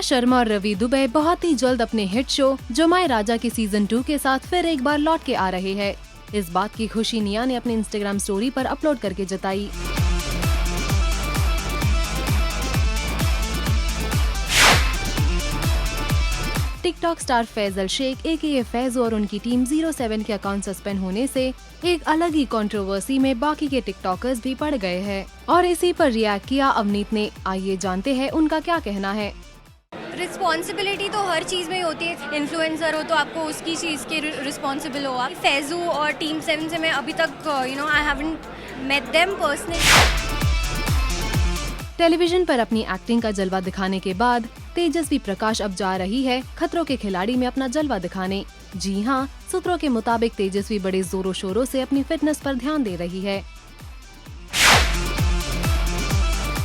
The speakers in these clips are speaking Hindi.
शर्मा और रवि दुबे बहुत ही जल्द अपने हिट शो जमाई राजा के सीजन 2 के साथ फिर एक बार लौट के आ रहे हैं। इस बात की खुशी निया ने अपने इंस्टाग्राम स्टोरी पर अपलोड करके जताई। TikTok star Faisal Shaikh AKA Faizu और उनकी टीम 07 के अकाउंट सस्पेंड होने से एक अलग ही कंट्रोवर्सी में बाकी के टिकटॉकर्स भी पड़ गए हैं और इसी पर रिएक्ट किया अवनीत ने। आइए जानते हैं उनका क्या कहना है। रिस्पॉन्सिबिलिटी तो हर चीज़ में होती है। इन्फ्लुएंसर हो तो आपको उसकी चीज़ के रिस्पॉन्सिबल हो आप। फैजू और टीम 7 से मैं अभी तक I haven't met them personally. Television पर अपनी एक्टिंग का जलवा दिखाने के बाद तेजस्वी प्रकाश अब जा रही है खतरों के खिलाड़ी में अपना जलवा दिखाने। जी हाँ, सूत्रों के मुताबिक तेजस्वी बड़े जोरों शोरों से अपनी फिटनेस पर ध्यान दे रही है।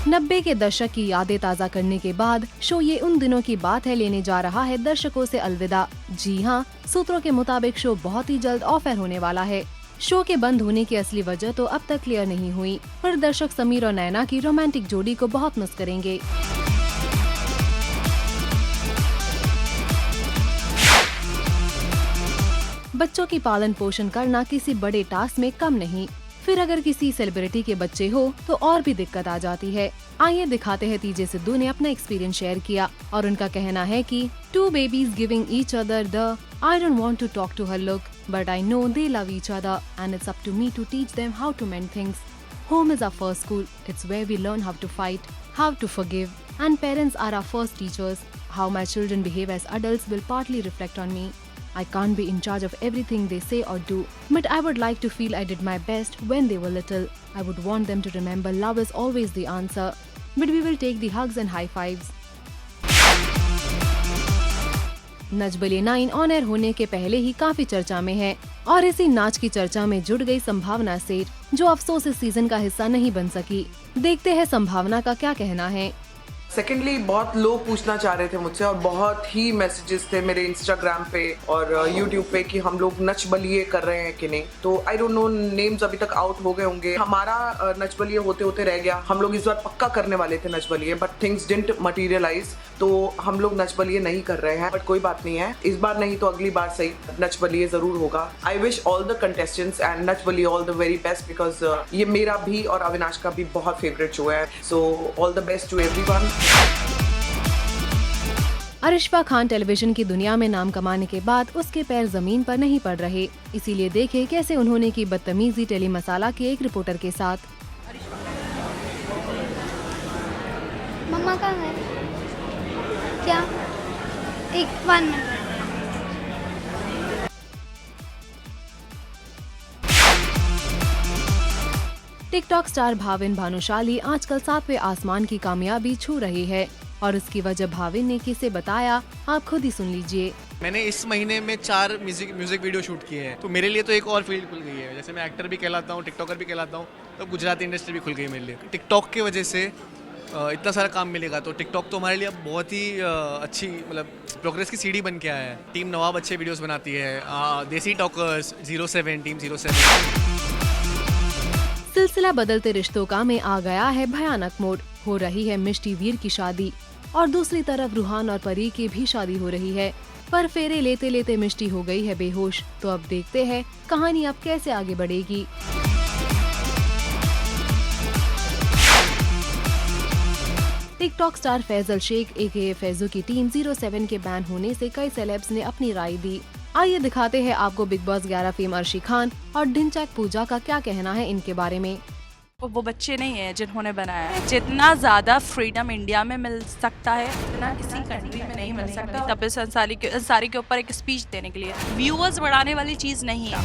90 के दशक की यादें ताज़ा करने के बाद शो ये उन दिनों की बात है लेने जा रहा है दर्शकों से अलविदा। जी हाँ, सूत्रों के मुताबिक शो बहुत ही जल्द ऑफ एयर होने वाला है। शो के बंद होने की असली वजह तो अब तक क्लियर नहीं हुई, पर दर्शक समीर और नैना की रोमांटिक जोड़ी को बहुत मिस करेंगे। बच्चों की पालन पोषण करना किसी बड़े टास्क में कम नहीं, फिर अगर किसी सेलिब्रिटी के बच्चे हो तो और भी दिक्कत आ जाती है। आइए दिखाते हैं तीजे सिद्धू ने अपना एक्सपीरियंस शेयर किया और उनका कहना है कि 2 babies giving each other the I don't want to talk to her look, but I know they love each other and it's up to me to teach them how to mend things. Home is our first school. It's where we learn how to fight, how to forgive, and parents are our first teachers. How my children behave as adults will partly reflect on me. I can't be in charge of everything they say or do, but I would like to feel I did my best when they were little. I would want them to remember love is always the answer, but we will take the hugs and high fives. Nach Baliye 9 on air होने के पहले ही काफी चर्चा में है और इसी नाच की चर्चा में जुड़ गई संभावना सेठ, जो अफसोस इस सीजन का हिस्सा नहीं बन सकी। देखते हैं संभावना का क्या कहना है। सेकेंडली, बहुत लोग पूछना चाह रहे थे मुझसे और बहुत ही मैसेजेस थे मेरे इंस्टाग्राम पे और यूट्यूब पे कि हम लोग नच बलिए कर रहे हैं कि नहीं। तो आई डोंट नो, नेम्स अभी तक आउट हो गए होंगे। हमारा नच बलिए होते होते रह गया। हम लोग इस बार पक्का करने वाले थे Nach Baliye, but things didn't materialise, तो हम लोग नच बलिए नहीं कर रहे हैं। बट कोई बात नहीं है, इस बार नहीं तो अगली बार सही नच बलिए जरूर होगा। I wish all the contestants and Nach Baliye all the very best, because ये मेरा भी और अविनाश का भी बहुत फेवरेट शो है। So all the best to everyone. Arishfa Khan television की दुनिया में नाम कमाने के बाद उसके पैर जमीन पर नहीं पड़ रहे, इसीलिए देखें कैसे उन्होंने की बदतमीजी टेली मसाला के एक रिपोर्टर के साथ। मम्मा कहाँ है? क्या? एक 1 minute. TikTok star Bhavin Bhanushali आजकल 7वें आसमान की कामयाबी छू रही है और उसकी वजह भाविन ने किसे बताया, आप खुद ही सुन लीजिए। मैंने इस महीने में 4 म्यूजिक वीडियो शूट किए हैं, तो मेरे लिए तो एक और फील्ड खुल गई है। जैसे मैं एक्टर भी कहलाता हूँ, टिकटॉकर भी कहलाता हूँ, तो गुजराती इंडस्ट्री भी खुल गई मेरे लिए। टिकटॉक की वजह से इतना सारा काम मिलेगा, तो टिकटॉक तो हमारे लिए अब बहुत ही अच्छी मतलब प्रोग्रेस की सीढ़ी बन के आया है। टीम नवाब अच्छे वीडियोस बनाती है, देसी टॉकर्स 07 टीम 07। सिलसिला बदलते रिश्तों का में आ गया है भयानक मोड़। हो रही है मिष्टी वीर की शादी और दूसरी तरफ रूहान और परी की भी शादी हो रही है, पर फेरे लेते लेते मिष्टी हो गई है बेहोश। तो अब देखते हैं कहानी अब कैसे आगे बढ़ेगी। TikTok star Faisal Shaikh AKA Faizu की टीम 07 के बैन होने से कई सेलेब्स ने अपनी राय दी। आइए दिखाते हैं आपको big boss 11 fame Arshi Khan और ढिंचैक पूजा का क्या कहना है इनके बारे में। वो बच्चे नहीं है जिन्होंने बनाया है। जितना ज़्यादा फ्रीडम इंडिया में मिल सकता है उतना किसी कंट्री में नहीं मिल सकता। तपिस अंसारी के ऊपर एक स्पीच देने के लिए व्यूअर्स बढ़ाने वाली चीज़ नहीं है।